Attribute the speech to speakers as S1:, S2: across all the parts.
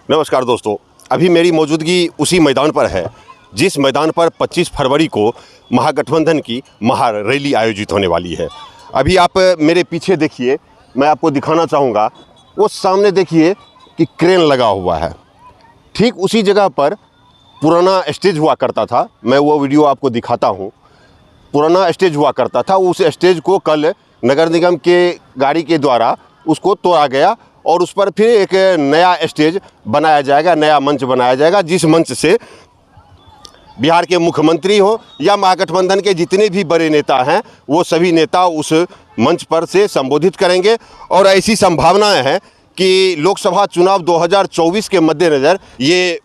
S1: नमस्कार दोस्तों, अभी मेरी मौजूदगी उसी मैदान पर है जिस मैदान पर 25 फरवरी को महागठबंधन की महारैली आयोजित होने वाली है। अभी आप मेरे पीछे देखिए, मैं आपको दिखाना चाहूँगा, वो सामने देखिए कि क्रेन लगा हुआ है। ठीक उसी जगह पर पुराना स्टेज हुआ करता था। मैं वो वीडियो आपको दिखाता हूँ। पुराना स्टेज हुआ करता था, उस स्टेज को कल नगर निगम के गाड़ी के द्वारा उसको तोड़ा गया और उस पर फिर एक नया स्टेज बनाया जाएगा, नया मंच बनाया जाएगा, जिस मंच से बिहार के मुख्यमंत्री हो या महागठबंधन के जितने भी बड़े नेता हैं वो सभी नेता उस मंच पर से संबोधित करेंगे। और ऐसी संभावनाएं हैं कि लोकसभा चुनाव 2024 के मद्देनज़र ये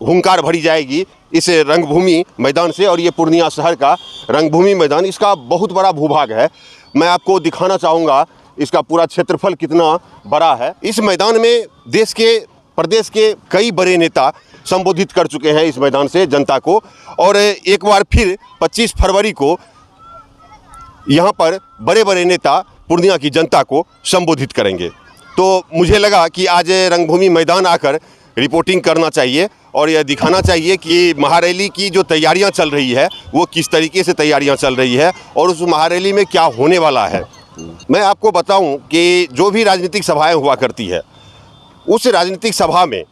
S1: हुंकार भरी जाएगी इस रंगभूमि मैदान से। और ये पूर्णिया शहर का रंगभूमि मैदान, इसका बहुत बड़ा भूभाग है। मैं आपको दिखाना चाहूँगा इसका पूरा क्षेत्रफल कितना बड़ा है। इस मैदान में देश के प्रदेश के कई बड़े नेता संबोधित कर चुके हैं इस मैदान से जनता को, और एक बार फिर 25 फरवरी को यहाँ पर बड़े बड़े नेता पूर्णिया की जनता को संबोधित करेंगे। तो मुझे लगा कि आज रंगभूमि मैदान आकर रिपोर्टिंग करना चाहिए और यह दिखाना चाहिए कि महारैली की जो तैयारियां चल रही है वो किस तरीके से तैयारियां चल रही है और उस महारैली में क्या होने वाला है। मैं आपको बताऊं कि जो भी राजनीतिक सभाएं हुआ करती है उस राजनीतिक सभा में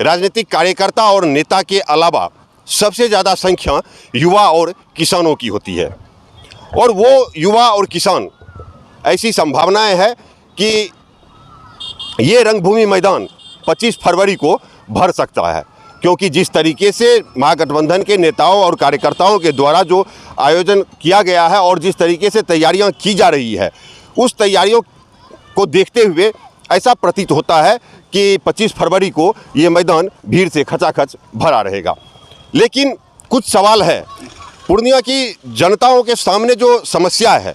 S1: राजनीतिक कार्यकर्ता और नेता के अलावा सबसे ज़्यादा संख्या युवा और किसानों की होती है। और वो युवा और किसान, ऐसी संभावनाएं है कि ये रंगभूमि मैदान 25 फरवरी को भर सकता है, क्योंकि जिस तरीके से महागठबंधन के नेताओं और कार्यकर्ताओं के द्वारा जो आयोजन किया गया है और जिस तरीके से तैयारियां की जा रही है, उस तैयारियों को देखते हुए ऐसा प्रतीत होता है कि 25 फरवरी को ये मैदान भीड़ से खचाखच भरा रहेगा। लेकिन कुछ सवाल है। पूर्णिया की जनताओं के सामने जो समस्या है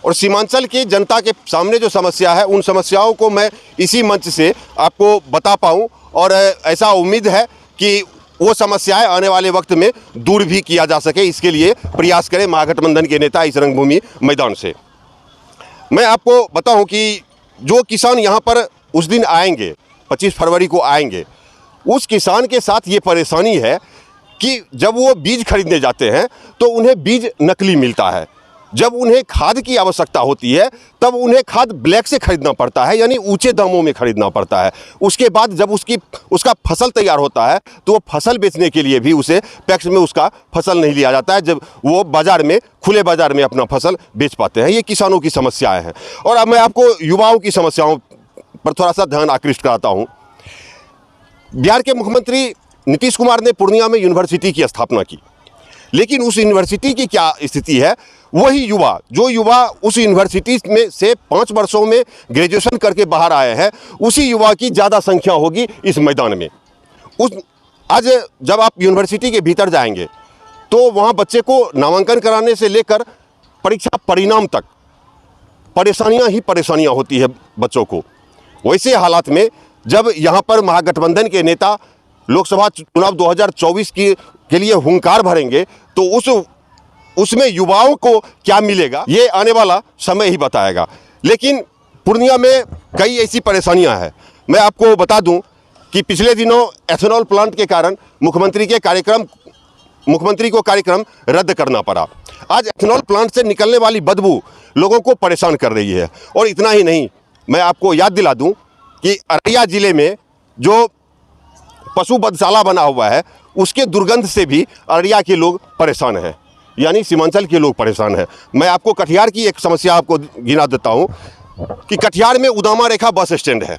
S1: और सीमांचल की जनता के सामने जो समस्या है, उन समस्याओं को मैं इसी मंच से आपको बता पाऊँ और ऐसा उम्मीद है कि वो समस्याएं आने वाले वक्त में दूर भी किया जा सके, इसके लिए प्रयास करें महागठबंधन के नेता इस रंगभूमि मैदान से। मैं आपको बताऊं कि जो किसान यहाँ पर उस दिन आएंगे, 25 फरवरी को आएंगे, उस किसान के साथ ये परेशानी है कि जब वो बीज खरीदने जाते हैं तो उन्हें बीज नकली मिलता है। जब उन्हें खाद की आवश्यकता होती है तब उन्हें खाद ब्लैक से खरीदना पड़ता है, यानी ऊंचे दामों में खरीदना पड़ता है। उसके बाद जब उसका फसल तैयार होता है तो वो फसल बेचने के लिए भी उसे पैक्स में उसका फसल नहीं लिया जाता है, जब वो बाज़ार में, खुले बाज़ार में अपना फसल बेच पाते हैं। ये किसानों की समस्याएं हैं। और अब मैं आपको युवाओं की समस्याओं पर थोड़ा सा ध्यान आकृष्ट कराता हूँ। बिहार के मुख्यमंत्री नीतीश कुमार ने पूर्णिया में यूनिवर्सिटी की स्थापना की, लेकिन उस यूनिवर्सिटी की क्या स्थिति है? वही युवा, जो युवा उस यूनिवर्सिटी में से 5 वर्षों में ग्रेजुएशन करके बाहर आए हैं, उसी युवा की ज़्यादा संख्या होगी इस मैदान में। आज जब आप यूनिवर्सिटी के भीतर जाएंगे तो वहाँ बच्चे को नामांकन कराने से लेकर परीक्षा परिणाम तक परेशानियाँ ही परेशानियाँ होती है बच्चों को। वैसे हालात में जब यहाँ पर महागठबंधन के नेता लोकसभा चुनाव 2024 के लिए हुंकार भरेंगे तो उसमें युवाओं को क्या मिलेगा, ये आने वाला समय ही बताएगा। लेकिन पूर्णिया में कई ऐसी परेशानियां हैं। मैं आपको बता दूं कि पिछले दिनों एथेनॉल प्लांट के कारण मुख्यमंत्री को कार्यक्रम रद्द करना पड़ा। आज एथेनॉल प्लांट से निकलने वाली बदबू लोगों को परेशान कर रही है। और इतना ही नहीं, मैं आपको याद दिला दूं कि अररिया जिले में जो पशु बधशाला बना हुआ है, उसके दुर्गंध से भी अररिया के लोग परेशान हैं, यानी सीमांचल के लोग परेशान हैं। मैं आपको कटिहार की एक समस्या आपको गिना देता हूं कि कटिहार में उदामा रेखा बस स्टैंड है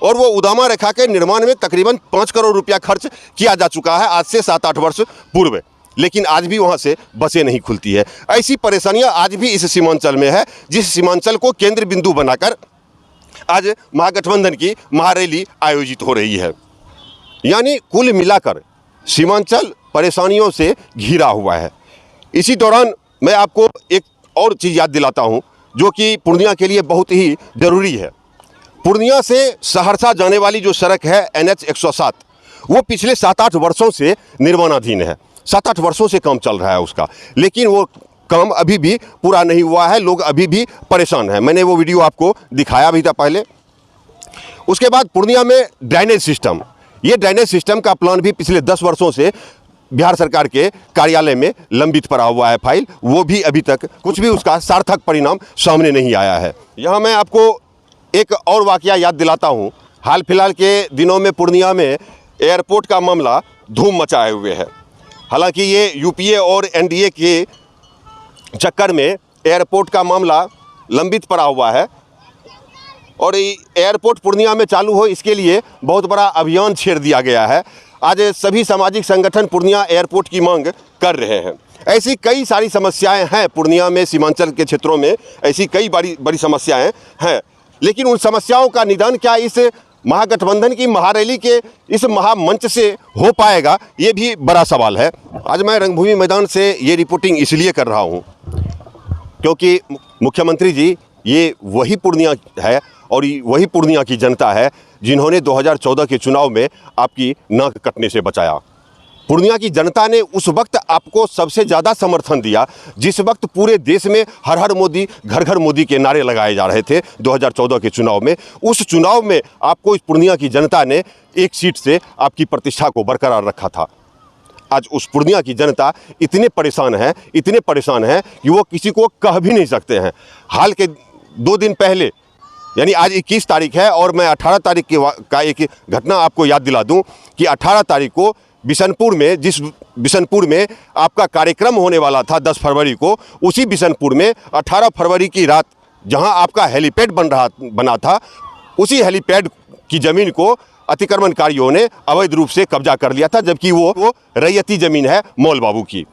S1: और वो उदामा रेखा के निर्माण में तकरीबन 5 करोड़ रुपया खर्च किया जा चुका है आज से 7-8 वर्ष पूर्व, लेकिन आज भी वहाँ से बसें नहीं खुलती है। ऐसी परेशानियाँ आज भी इस सीमांचल में है, जिस सीमांचल को केंद्र बिंदु बनाकर आज महागठबंधन की महारैली आयोजित हो रही है। यानी कुल मिलाकर सीमांचल परेशानियों से घिरा हुआ है। इसी दौरान मैं आपको एक और चीज़ याद दिलाता हूं जो कि पूर्णिया के लिए बहुत ही ज़रूरी है। पूर्णिया से सहरसा जाने वाली जो सड़क है NH 107, वो पिछले 7-8 वर्षों से निर्माणाधीन है। 7-8 वर्षों से काम चल रहा है उसका, लेकिन वो काम अभी भी पूरा नहीं हुआ है। लोग अभी भी परेशान हैं। मैंने वो वीडियो आपको दिखाया भी था पहले। उसके बाद पूर्णिया में ड्रेनेज सिस्टम, ये ड्रेनेज सिस्टम का प्लान भी पिछले 10 वर्षों से बिहार सरकार के कार्यालय में लंबित पड़ा हुआ है फाइल, वो भी अभी तक कुछ भी उसका सार्थक परिणाम सामने नहीं आया है। यहाँ मैं आपको एक और वाकया याद दिलाता हूँ। हाल फिलहाल के दिनों में पूर्णिया में एयरपोर्ट का मामला धूम मचाए हुए है। हालांकि ये यूपीए और एनडीए के चक्कर में एयरपोर्ट का मामला लंबित पड़ा हुआ है और एयरपोर्ट पूर्णिया में चालू हो, इसके लिए बहुत बड़ा अभियान छेड़ दिया गया है। आज सभी सामाजिक संगठन पूर्णिया एयरपोर्ट की मांग कर रहे हैं। ऐसी कई सारी समस्याएं हैं पूर्णिया में, सीमांचल के क्षेत्रों में ऐसी कई बड़ी समस्याएं हैं, लेकिन उन समस्याओं का निदान क्या इस महागठबंधन की महारैली के इस महामंच से हो पाएगा, ये भी बड़ा सवाल है। आज मैं रंगभूमि मैदान से ये रिपोर्टिंग इसलिए कर रहा हूँ क्योंकि मुख्यमंत्री जी ये वही पूर्णिया है और वही पूर्णिया की जनता है जिन्होंने 2014 के चुनाव में आपकी नाक कटने से बचाया। पूर्णिया की जनता ने उस वक्त आपको सबसे ज़्यादा समर्थन दिया जिस वक्त पूरे देश में हर हर मोदी, घर घर मोदी के नारे लगाए जा रहे थे 2014 के चुनाव में। उस चुनाव में आपको इस पूर्णिया की जनता ने एक सीट से आपकी प्रतिष्ठा को बरकरार रखा था। आज उस पूर्णिया की जनता इतने परेशान है कि वो किसी को कह भी नहीं सकते हैं। हाल के 2 दिन पहले यानी आज 21 तारीख है और मैं 18 तारीख का एक घटना आपको याद दिला दूं कि 18 तारीख को बिशनपुर में, जिस बिशनपुर में आपका कार्यक्रम होने वाला था 10 फरवरी को, उसी बिशनपुर में 18 फरवरी की रात जहां आपका हेलीपैड बना था, उसी हेलीपैड की ज़मीन को अतिक्रमणकारियों ने अवैध रूप से कब्जा कर लिया था, जबकि वो रैयती ज़मीन है मौल बाबू की।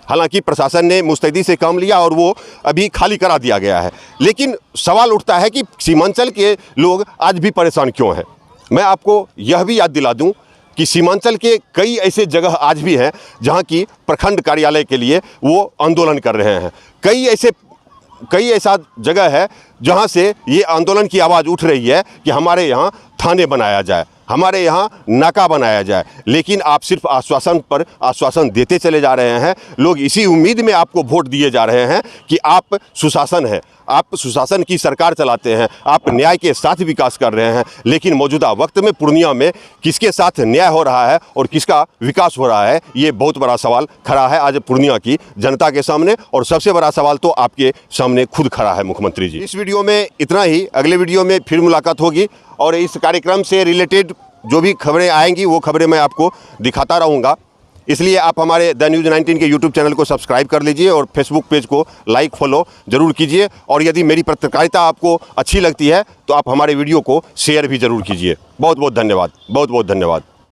S1: हालांकि प्रशासन ने मुस्तैदी से काम लिया और वो अभी खाली करा दिया गया है। लेकिन सवाल उठता है कि सीमांचल के लोग आज भी परेशान क्यों हैं। मैं आपको यह भी याद दिला दूं कि सीमांचल के कई ऐसे जगह आज भी हैं जहां की प्रखंड कार्यालय के लिए वो आंदोलन कर रहे हैं। कई ऐसा जगह है जहां से ये आंदोलन की आवाज़ उठ रही है कि हमारे यहाँ थाने बनाया जाए, हमारे यहाँ नाका बनाया जाए, लेकिन आप सिर्फ आश्वासन पर आश्वासन देते चले जा रहे हैं। लोग इसी उम्मीद में आपको वोट दिए जा रहे हैं कि आप सुशासन हैं, आप सुशासन की सरकार चलाते हैं, आप न्याय के साथ विकास कर रहे हैं। लेकिन मौजूदा वक्त में पूर्णिया में किसके साथ न्याय हो रहा है और किसका विकास हो रहा है, ये बहुत बड़ा सवाल खड़ा है आज पूर्णिया की जनता के सामने। और सबसे बड़ा सवाल तो आपके सामने खुद खड़ा है मुख्यमंत्री जी। इस वीडियो में इतना ही, अगले वीडियो में फिर मुलाकात होगी और इस कार्यक्रम से रिलेटेड जो भी खबरें आएंगी वो खबरें मैं आपको दिखाता रहूँगा। इसलिए आप हमारे द न्यूज़ 19 के यूट्यूब चैनल को सब्सक्राइब कर लीजिए और फेसबुक पेज को लाइक फॉलो ज़रूर कीजिए। और यदि मेरी पत्रकारिता आपको अच्छी लगती है तो आप हमारे वीडियो को शेयर भी ज़रूर कीजिए। बहुत बहुत धन्यवाद, बहुत बहुत धन्यवाद।